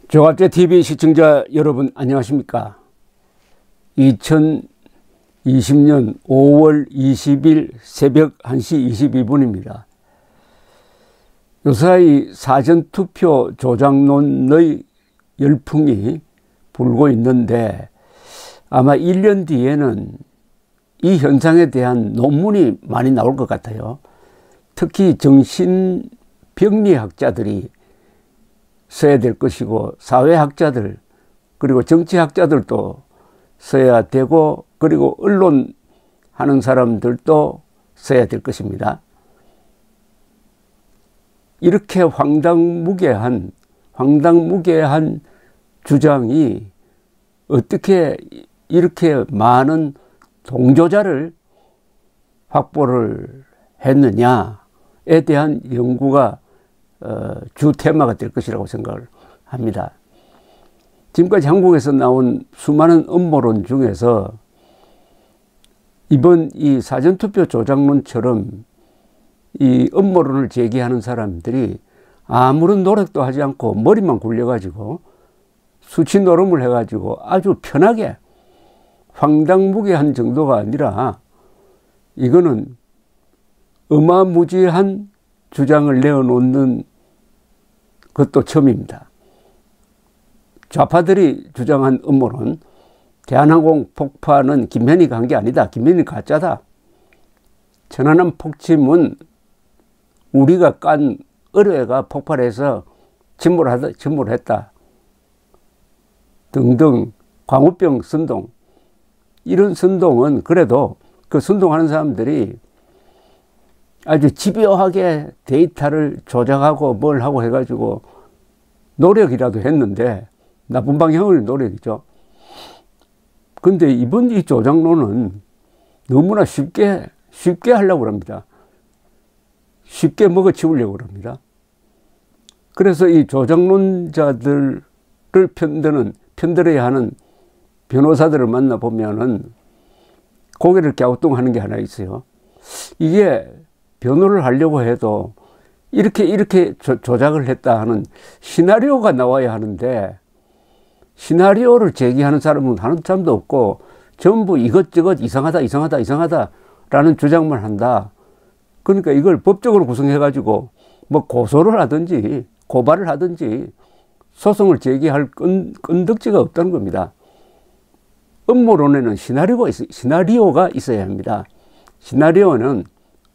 조갑제TV 시청자 여러분 안녕하십니까. 2020년 5월 20일 새벽 1시 22분입니다. 요사이 사전투표 조작론의 열풍이 불고 있는데 아마 1년 뒤에는 이 현상에 대한 논문이 많이 나올 것 같아요. 특히 정신병리학자들이 써야 될 것이고 사회학자들 그리고 정치학자들도 써야 되고 그리고 언론하는 사람들도 써야 될 것입니다. 이렇게 황당무계한 주장이 어떻게 이렇게 많은 동조자를 확보를 했느냐에 대한 연구가 주 테마가 될 것이라고 생각을 합니다. 지금까지 한국에서 나온 수많은 음모론 중에서 이번 이 사전투표 조작론처럼 이 음모론을 제기하는 사람들이 아무런 노력도 하지 않고 머리만 굴려가지고 수치 노름을 해가지고 아주 편하게 황당무계한 정도가 아니라 이거는 어마무지한 주장을 내어놓는 것도 처음입니다. 좌파들이 주장한 음모론, 대한항공 폭파는 김현희가 한 게 아니다. 김현희 가짜다. 천안함 폭침은 우리가 깐 어뢰가 폭발해서 침몰했다. 등등 광우병 선동. 이런 선동은 그래도 그 선동하는 사람들이 아주 집요하게 데이터를 조작하고 뭘 하고 해가지고 노력이라도 했는데 나쁜 방향의 노력이죠. 근데 이번 이 조작론은 너무나 쉽게 하려고 합니다. 쉽게 먹어치우려고 합니다. 그래서 이 조작론자들을 편들어야 하는 변호사들을 만나보면은 고개를 갸우뚱하는 게 하나 있어요. 이게 변호를 하려고 해도 이렇게 조작을 했다 하는 시나리오가 나와야 하는데 시나리오를 제기하는 사람은 하는 사람도 없고 전부 이것저것 이상하다 라는 주장만 한다. 그러니까 이걸 법적으로 구성해 가지고 뭐 고소를 하든지 고발을 하든지 소송을 제기할 건덕지가 없다는 겁니다. 음모론에는 시나리오가 있어야 합니다. 시나리오는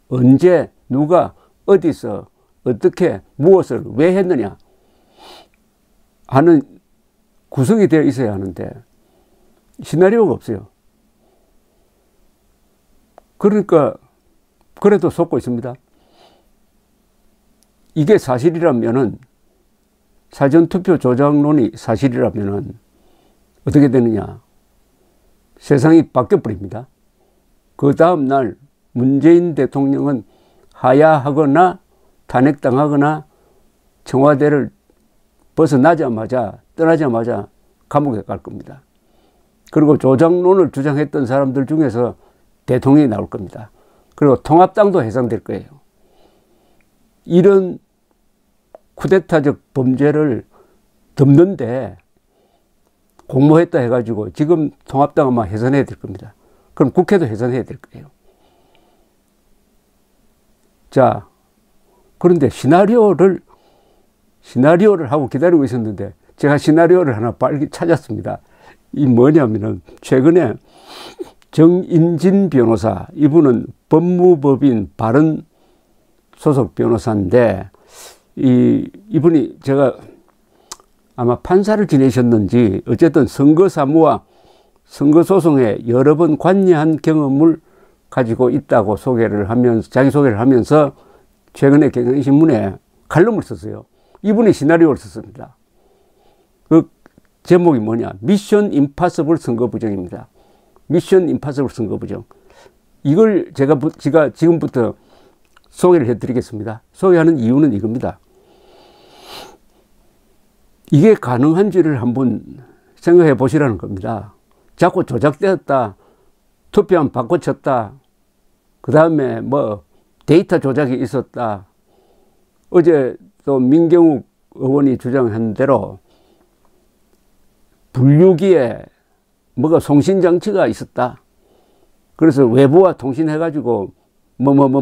언제 누가 어디서 어떻게 무엇을 왜 했느냐 하는 구성이 되어 있어야 하는데 시나리오가 없어요. 그러니까 그래도 속고 있습니다. 이게 사실이라면은 사전투표 조작론이 사실이라면은 어떻게 되느냐. 세상이 바뀌어버립니다. 그 다음 날 문재인 대통령은 하야하거나 탄핵당하거나 청와대를 떠나자마자 감옥에 갈 겁니다. 그리고 조작론을 주장했던 사람들 중에서 대통령이 나올 겁니다. 그리고 통합당도 해산될 거예요. 이런 쿠데타적 범죄를 덮는데 공모했다 해가지고 지금 통합당 아마 해산해야 될 겁니다. 그럼 국회도 해산해야 될 거예요. 자, 그런데 시나리오를 하고 기다리고 있었는데 제가 시나리오를 하나 빨리 찾았습니다. 이 뭐냐면은 최근에 정인진 변호사, 이분은 법무법인 바른 소속 변호사인데 이분이 제가 아마 판사를 지내셨는지 어쨌든 선거사무와 선거소송에 여러 번 관여한 경험을 가지고 있다고 자기소개를 하면서 최근에 경향신문에 칼럼을 썼어요. 이분이 시나리오를 썼습니다. 그 제목이 뭐냐. 미션 임파서블 선거부정입니다. 미션 임파서블 선거부정. 이걸 제가 지금부터 소개를 해드리겠습니다. 소개하는 이유는 이겁니다. 이게 가능한지를 한번 생각해 보시라는 겁니다. 자꾸 조작되었다. 투표함 바꿔쳤다. 그 다음에 뭐 데이터 조작이 있었다. 어제 또 민경욱 의원이 주장한 대로 분류기에 뭐가 송신장치가 있었다. 그래서 외부와 통신해가지고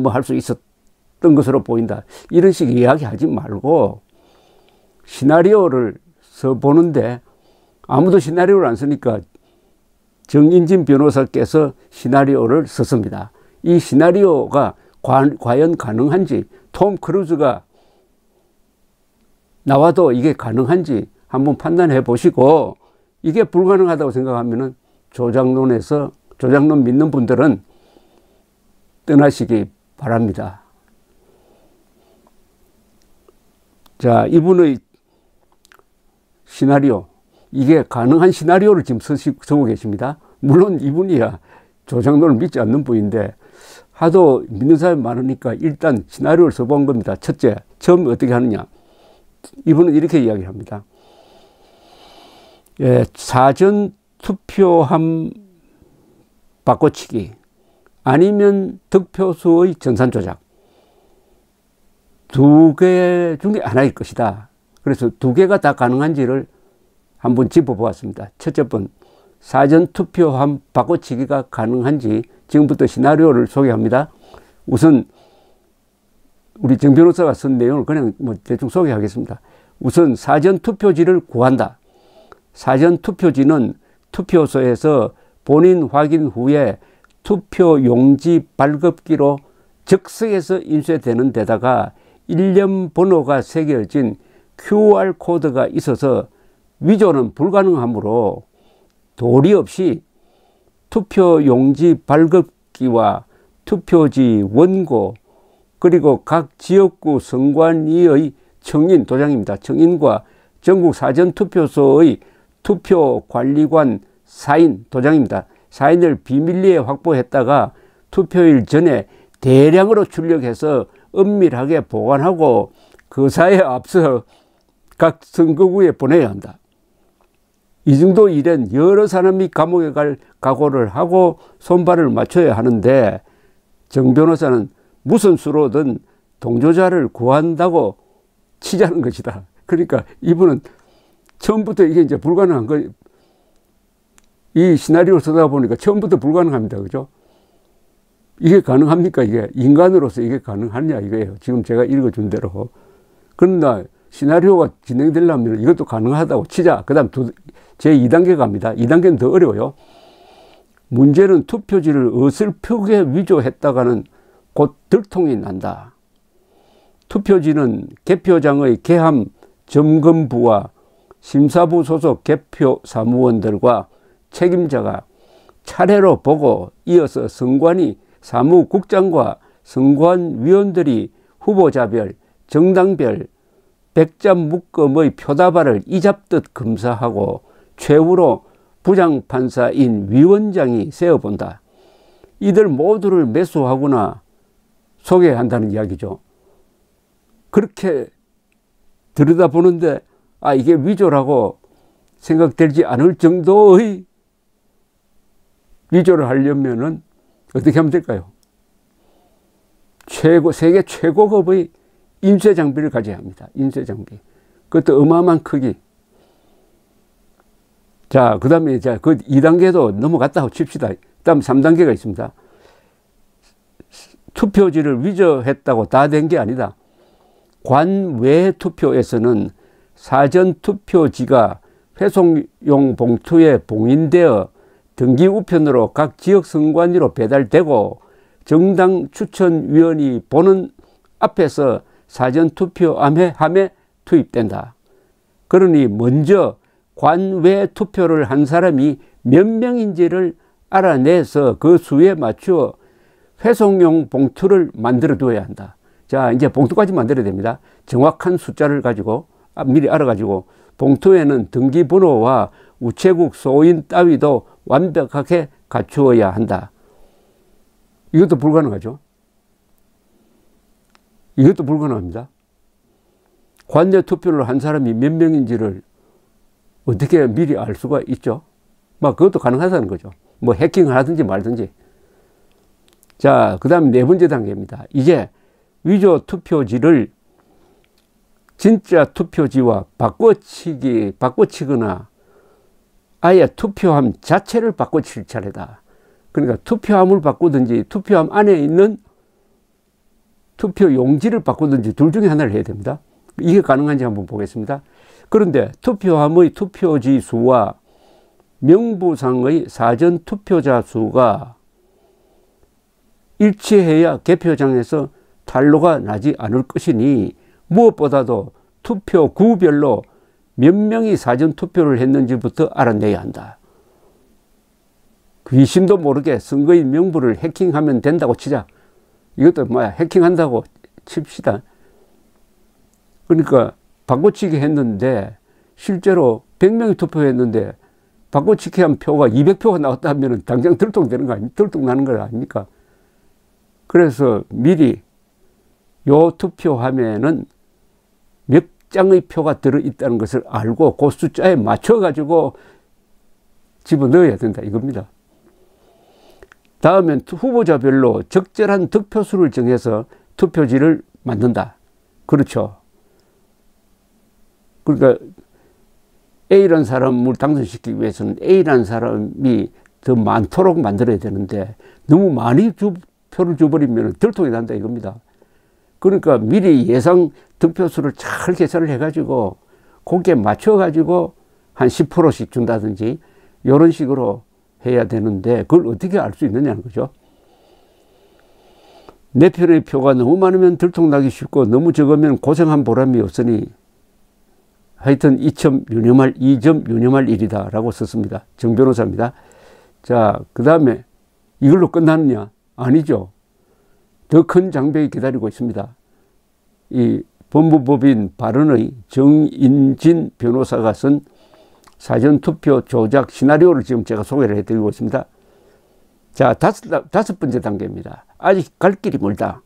할 수 있었던 것으로 보인다. 이런 식의 이야기하지 말고 시나리오를 써보는데 아무도 시나리오를 안 쓰니까 정인진 변호사께서 시나리오를 썼습니다. 이 시나리오가 과연 가능한지, 톰 크루즈가 나와도 이게 가능한지 한번 판단해 보시고, 이게 불가능하다고 생각하면은 조작론 믿는 분들은 떠나시기 바랍니다. 자, 이분의 시나리오, 이게 가능한 시나리오를 지금 쓰고 계십니다. 물론 이분이야 조작론을 믿지 않는 분인데 하도 믿는 사람이 많으니까 일단 시나리오를 써본 겁니다. 첫째, 처음 어떻게 하느냐. 이분은 이렇게 이야기합니다. 예, 사전 투표함 바꿔치기 아니면 득표수의 전산 조작, 두 개 중에 하나일 것이다. 그래서 두 개가 다 가능한지를 한번 짚어보았습니다. 첫째 번, 사전 투표함 바꿔치기가 가능한지 지금부터 시나리오를 소개합니다. 우선 우리 정 변호사가 쓴 내용을 그냥 대충 소개하겠습니다. 우선 사전 투표지를 구한다. 사전 투표지는 투표소에서 본인 확인 후에 투표 용지 발급기로 즉석에서 인쇄되는 데다가 일련 번호가 새겨진 QR 코드가 있어서 위조는 불가능하므로 도리 없이 투표 용지 발급기와 투표지 원고 그리고 각 지역구 선관위의 청인, 도장입니다. 청인과 전국 사전투표소의 투표관리관 사인, 도장입니다. 사인을 비밀리에 확보했다가 투표일 전에 대량으로 출력해서 은밀하게 보관하고 거사에 앞서 각 선거구에 보내야 한다. 이 정도 일엔 여러 사람이 감옥에 갈 각오를 하고 손발을 맞춰야 하는데 정 변호사는 무슨 수로든 동조자를 구한다고 치자는 것이다. 그러니까 이분은 처음부터 이게 이제 불가능한 거, 이 시나리오를 쓰다 보니까 처음부터 불가능합니다. 그죠? 이게 가능합니까? 이게 인간으로서 이게 가능하냐 이거예요. 지금 제가 읽어준 대로. 그러나 시나리오가 진행되려면 이것도 가능하다고 치자. 그 다음 제2단계 갑니다. 2단계는 더 어려워요. 문제는 투표지를 어설프게 위조했다가는 곧 들통이 난다. 투표지는 개표장의 개함 점검부와 심사부 소속 개표 사무원들과 책임자가 차례로 보고 이어서 선관위 사무국장과 선관위원들이 후보자별, 정당별 100자 묶음의 표다발을 이잡듯 검사하고 최후로 부장판사인 위원장이 세어본다. 이들 모두를 매수하거나 소개한다는 이야기죠. 그렇게 들여다보는데 이게 위조라고 생각되지 않을 정도의 위조를 하려면은 어떻게 하면 될까요? 세계 최고급의 인쇄 장비를 가져야 합니다. 인쇄 장비. 그것도 어마어마한 크기. 자, 그 다음에 이제 그 2단계도 넘어갔다고 칩시다. 그 다음 3단계가 있습니다. 투표지를 위조했다고 다 된 게 아니다. 관외 투표에서는 사전 투표지가 회송용 봉투에 봉인되어 등기 우편으로 각 지역 선관위로 배달되고 정당 추천위원이 보는 앞에서 사전 투표함에 투입된다. 그러니 먼저 관외 투표를 한 사람이 몇 명인지를 알아내서 그 수에 맞추어 회송용 봉투를 만들어 두어야 한다. 자, 이제 봉투까지 만들어야 됩니다. 정확한 숫자를 가지고 미리 알아가지고 봉투에는 등기번호와 우체국 소인 따위도 완벽하게 갖추어야 한다. 이것도 불가능하죠. 이것도 불가능합니다. 관내 투표를 한 사람이 몇 명인지를 어떻게 미리 알 수가 있죠. 그것도 가능하다는 거죠. 해킹을 하든지 말든지. 자, 그 다음 네 번째 단계입니다. 이제 위조 투표지를 진짜 투표지와 바꿔치거나 아예 투표함 자체를 바꿔칠 차례다. 그러니까 투표함을 바꾸든지 투표함 안에 있는 투표 용지를 바꾸든지 둘 중에 하나를 해야 됩니다. 이게 가능한지 한번 보겠습니다. 그런데 투표함의 투표지 수와 명부상의 사전 투표자 수가 일치해야 개표장에서 탄로가 나지 않을 것이니 무엇보다도 투표구별로 몇 명이 사전 투표를 했는지부터 알아내야 한다. 귀신도 모르게 선거인 명부를 해킹하면 된다고 치자. 이것도 뭐야, 해킹한다고 칩시다. 그러니까 바꿔치기 했는데 실제로 100명이 투표했는데 바꿔치기 한 표가 200표가 나왔다 하면 당장 들통되는 거 아닙니까? 들통나는 거 아닙니까? 그래서 미리 요 투표함에는 몇 장의 표가 들어있다는 것을 알고 그 숫자에 맞춰가지고 집어넣어야 된다 이겁니다. 다음엔 후보자별로 적절한 득표수를 정해서 투표지를 만든다. 그렇죠. 그러니까 A라는 사람을 당선시키기 위해서는 A라는 사람이 더 많도록 만들어야 되는데 너무 많이 표를 줘버리면 들통이 난다 이겁니다. 그러니까 미리 예상 득표수를 잘 계산을 해가지고 거기에 맞춰가지고 한 10%씩 준다든지 이런 식으로 해야 되는데 그걸 어떻게 알 수 있느냐는 거죠. 내 편의 표가 너무 많으면 들통나기 쉽고 너무 적으면 고생한 보람이 없으니 하여튼 2점 유념할 일이다 라고 썼습니다. 정 변호사입니다. 자, 그 다음에 이걸로 끝나느냐? 아니죠. 더 큰 장벽이 기다리고 있습니다. 이 법무법인 발언의 정인진 변호사가 쓴 사전투표 조작 시나리오를 지금 제가 소개를 해드리고 있습니다. 자, 다섯 번째 단계입니다. 아직 갈 길이 멀다.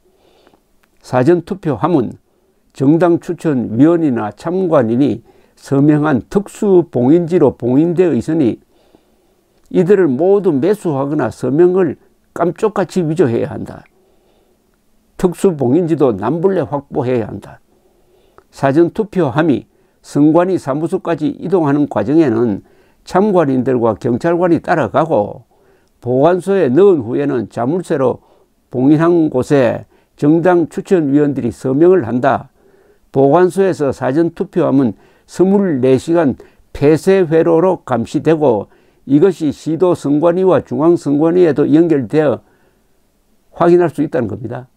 사전투표함은 정당 추천위원이나 참관인이 서명한 특수봉인지로 봉인되어 있으니 이들을 모두 매수하거나 서명을 깜짝같이 위조해야 한다. 특수봉인지도 남불래 확보해야 한다. 사전투표함이 선관위 사무소까지 이동하는 과정에는 참관인들과 경찰관이 따라가고 보관소에 넣은 후에는 자물쇠로 봉인한 곳에 정당 추천위원들이 서명을 한다. 보관소에서 사전투표함은 24시간 폐쇄회로로 감시되고 이것이 시도 선관위와 중앙선관위에도 연결되어 확인할 수 있다는 겁니다.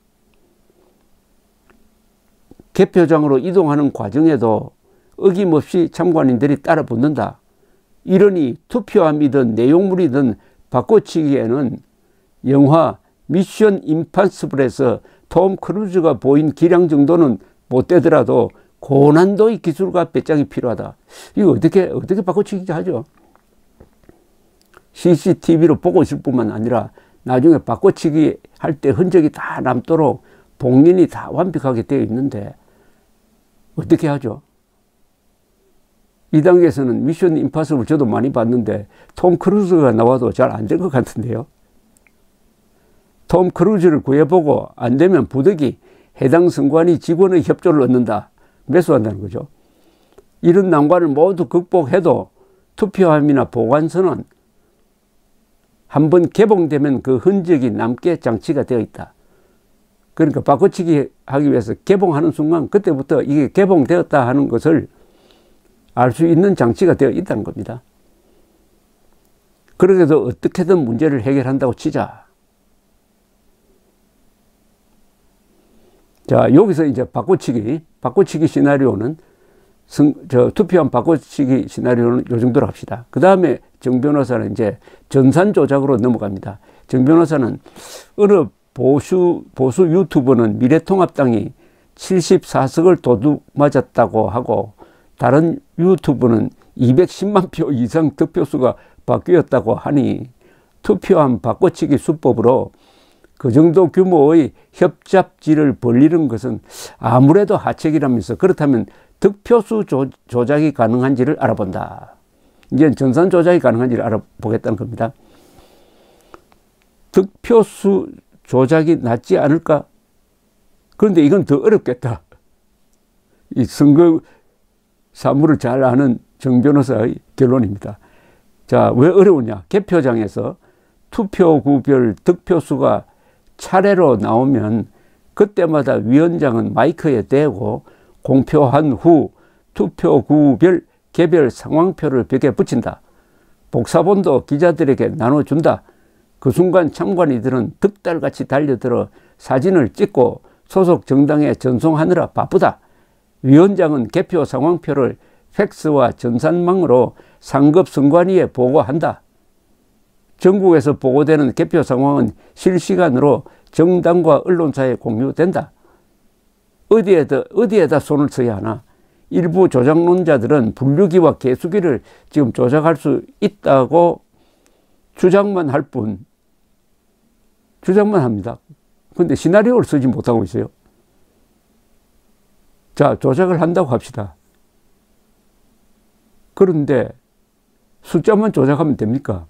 개표장으로 이동하는 과정에도 어김없이 참관인들이 따라 붙는다. 이러니 투표함이든 내용물이든 바꿔치기에는 영화 미션 임파서블에서 톰 크루즈가 보인 기량 정도는 못 되더라도 고난도의 기술과 배짱이 필요하다. 이거 어떻게 바꿔치기 하죠? CCTV로 보고 있을 뿐만 아니라 나중에 바꿔치기 할 때 흔적이 다 남도록 봉인이 다 완벽하게 되어 있는데 어떻게 하죠? 이 단계에서는 미션 임파서블 저도 많이 봤는데 톰 크루즈가 나와도 잘 안 될 것 같은데요. 톰 크루즈를 구해보고 안 되면 부득이 해당 선관위 직원의 협조를 얻는다. 매수한다는 거죠. 이런 난관을 모두 극복해도 투표함이나 보관소는 한번 개봉되면 그 흔적이 남게 장치가 되어 있다. 그러니까 바꿔치기 하기 위해서 개봉하는 순간 그때부터 이게 개봉되었다 하는 것을 알 수 있는 장치가 되어 있다는 겁니다. 그래도 어떻게든 문제를 해결한다고 치자. 자, 여기서 이제 바꿔치기 시나리오는 투표함 바꿔치기 시나리오는 요 정도로 합시다. 그 다음에 정 변호사는 이제 전산 조작으로 넘어갑니다. 정 변호사는 어느 보수 유튜버는 미래통합당이 74석을 도둑맞았다고 하고 다른 유튜브는 210만 표 이상 득표수가 바뀌었다고 하니 투표함 바꿔치기 수법으로 그 정도 규모의 협잡지를 벌리는 것은 아무래도 하책이라면서 그렇다면 득표수 조작이 가능한지를 알아본다. 이제 전산 조작이 가능한지를 알아보겠다는 겁니다. 득표수 조작이 낫지 않을까? 그런데 이건 더 어렵겠다. 이 선거 사무를 잘 아는 정 변호사의 결론입니다. 자, 왜 어려우냐? 개표장에서 투표구별 득표수가 차례로 나오면 그때마다 위원장은 마이크에 대고 공표한 후 투표구별 개별 상황표를 벽에 붙인다. 복사본도 기자들에게 나눠준다. 그 순간 참관인들은 득달같이 달려들어 사진을 찍고 소속 정당에 전송하느라 바쁘다. 위원장은 개표 상황표를 팩스와 전산망으로 상급 선관위에 보고한다. 전국에서 보고되는 개표 상황은 실시간으로 정당과 언론사에 공유된다. 어디에다 손을 써야 하나? 일부 조작론자들은 분류기와 개수기를 지금 조작할 수 있다고 주장만 할 뿐, 주장만 합니다. 그런데 시나리오를 쓰지 못하고 있어요. 자, 조작을 한다고 합시다. 그런데 숫자만 조작하면 됩니까?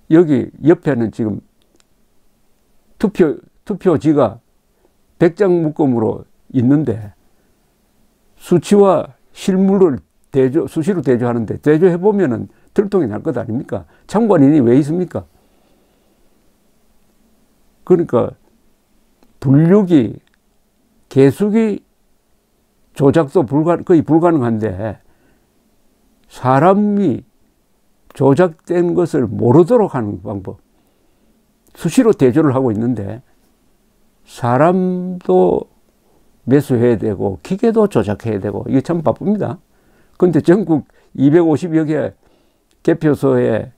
여기 옆에는 지금 투표지가 100장 묶음으로 있는데 수치와 실물을 수시로 대조하는데 대조해보면은 들통이 날 것 아닙니까? 참관인이 왜 있습니까? 그러니까 분류기, 개수기 조작도 거의 불가능한데 사람이 조작된 것을 모르도록 하는 방법. 수시로 대조를 하고 있는데 사람도 매수해야 되고 기계도 조작해야 되고 이게 참 바쁩니다. 그런데 전국 250여 개 개표소에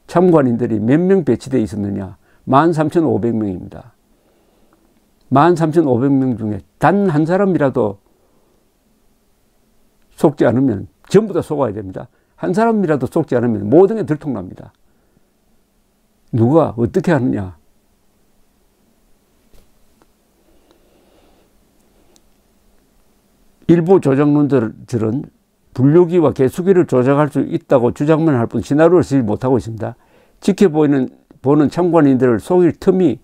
참관인들이 몇 명 배치되어 있었느냐? 13,500명입니다. 13,500명 중에 단 한 사람이라도 속지 않으면 전부 다 속아야 됩니다. 한 사람이라도 속지 않으면 모든 게 들통납니다. 누가 어떻게 하느냐? 일부 조작론들은 분류기와 개수기를 조작할 수 있다고 주장만 할 뿐 시나리오를 쓰지 못하고 있습니다. 지켜보는 참관인들을 속일 틈이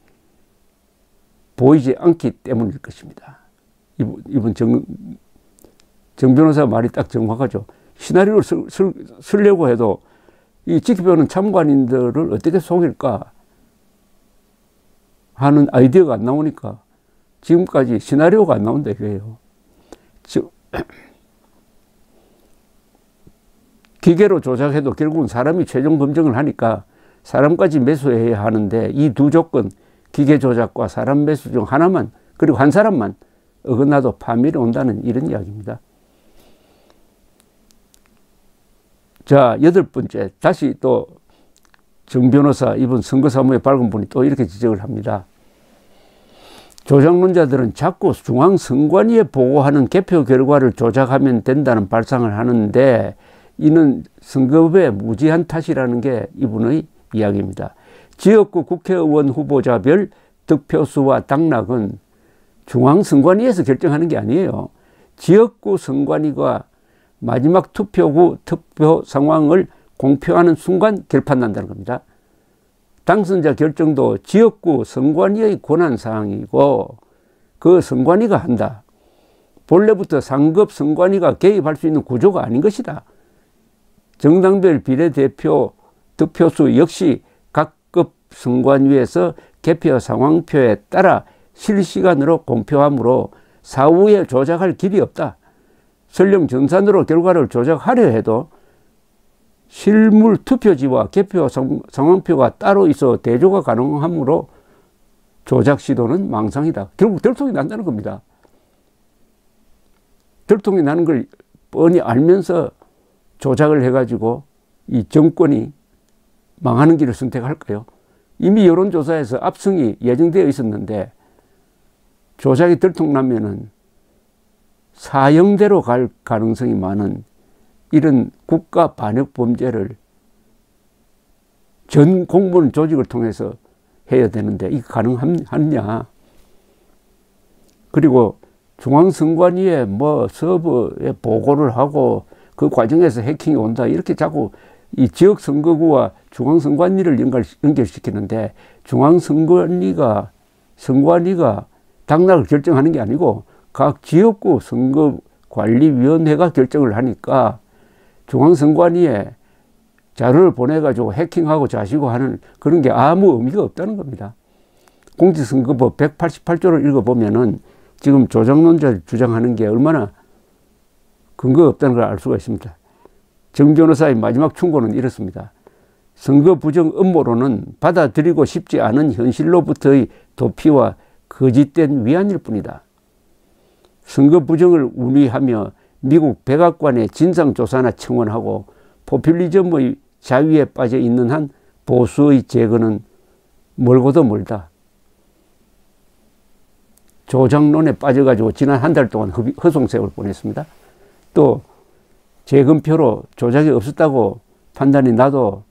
보이지 않기 때문일 것입니다. 이분 정 변호사 말이 딱 정확하죠. 시나리오를 쓰려고 해도 이 지켜보는 참관인들을 어떻게 속일까 하는 아이디어가 안 나오니까 지금까지 시나리오가 안 나온다 이거예요. 기계로 조작해도 결국은 사람이 최종 검증을 하니까 사람까지 매수해야 하는데 이 두 조건, 기계 조작과 사람 매수 중 하나만, 그리고 한 사람만 어긋나도 파멸이 온다는 이런 이야기입니다. 자, 8번째. 다시 또 정 변호사, 이번 선거사무에 밝은 분이 또 이렇게 지적을 합니다. 조작론자들은 자꾸 중앙선관위에 보고하는 개표 결과를 조작하면 된다는 발상을 하는데 이는 선거법의 무지한 탓이라는 게 이분의 이야기입니다. 지역구 국회의원 후보자별 득표수와 당락은 중앙선관위에서 결정하는 게 아니에요. 지역구 선관위가 마지막 투표구 투표 상황을 공표하는 순간 결판난다는 겁니다. 당선자 결정도 지역구 선관위의 권한사항이고 그 선관위가 한다. 본래부터 상급 선관위가 개입할 수 있는 구조가 아닌 것이다. 정당별 비례대표 득표수 역시 각급 선관위에서 개표 상황표에 따라 실시간으로 공표하므로 사후에 조작할 길이 없다. 설령 정산으로 결과를 조작하려 해도 실물 투표지와 개표 상황표가 따로 있어 대조가 가능하므로 조작 시도는 망상이다. 결국 들통이 난다는 겁니다. 들통이 나는 걸 뻔히 알면서 조작을 해가지고 이 정권이 망하는 길을 선택할까요? 이미 여론조사에서 압승이 예정되어 있었는데 조작이 들통나면은 사형대로 갈 가능성이 많은 이런 국가 반역 범죄를 전 공무원 조직을 통해서 해야 되는데 이게 가능하냐? 그리고 중앙선관위에 뭐 서버에 보고를 하고 그 과정에서 해킹이 온다 이렇게 자꾸 이 지역선거구와 중앙선관위를 연결시키는데 중앙선관위가 당락을 결정하는 게 아니고 각 지역구 선거관리위원회가 결정을 하니까 중앙선관위에 자료를 보내가지고 해킹하고 자시고 하는 그런 게 아무 의미가 없다는 겁니다. 공직선거법 188조를 읽어보면은 지금 조작론자를 주장하는 게 얼마나 근거가 없다는 걸 알 수가 있습니다. 정 변호사의 마지막 충고는 이렇습니다. 선거 부정 음모론은 받아들이고 싶지 않은 현실로부터의 도피와 거짓된 위안일 뿐이다. 선거 부정을 운의하며 미국 백악관에 진상조사나 청원하고 포퓰리즘의 자위에 빠져 있는 한 보수의 재건은 멀고도 멀다. 조작론에 빠져가지고 지난 한 달 동안 허송세월 보냈습니다. 또 재검표로 조작이 없었다고 판단이 나도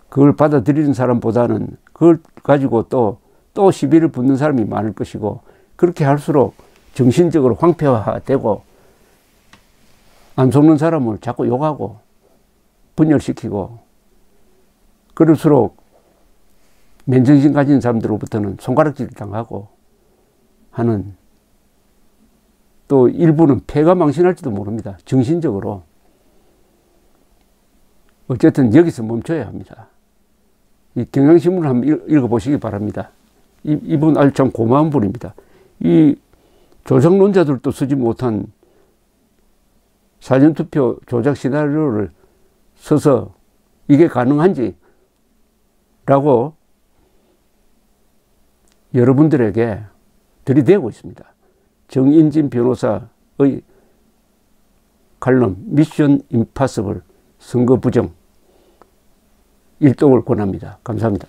그걸 받아들이는 사람보다는 그걸 가지고 또 시비를 붙는 사람이 많을 것이고, 그렇게 할수록 정신적으로 황폐화되고 안 속는 사람을 자꾸 욕하고 분열시키고, 그럴수록 맨정신 가진 사람들로부터는 손가락질 당하고 하는, 또 일부는 폐가 망신할지도 모릅니다. 정신적으로. 어쨌든 여기서 멈춰야 합니다. 이 경향신문을 한번 읽어보시기 바랍니다. 이분 아주 참 고마운 분입니다. 이 조작론자들도 쓰지 못한 사전투표 조작 시나리오를 써서 이게 가능한지 라고 여러분들에게 들이대고 있습니다. 정인진 변호사의 칼럼 미션 임파서블 선거 부정 일독을 권합니다. 감사합니다.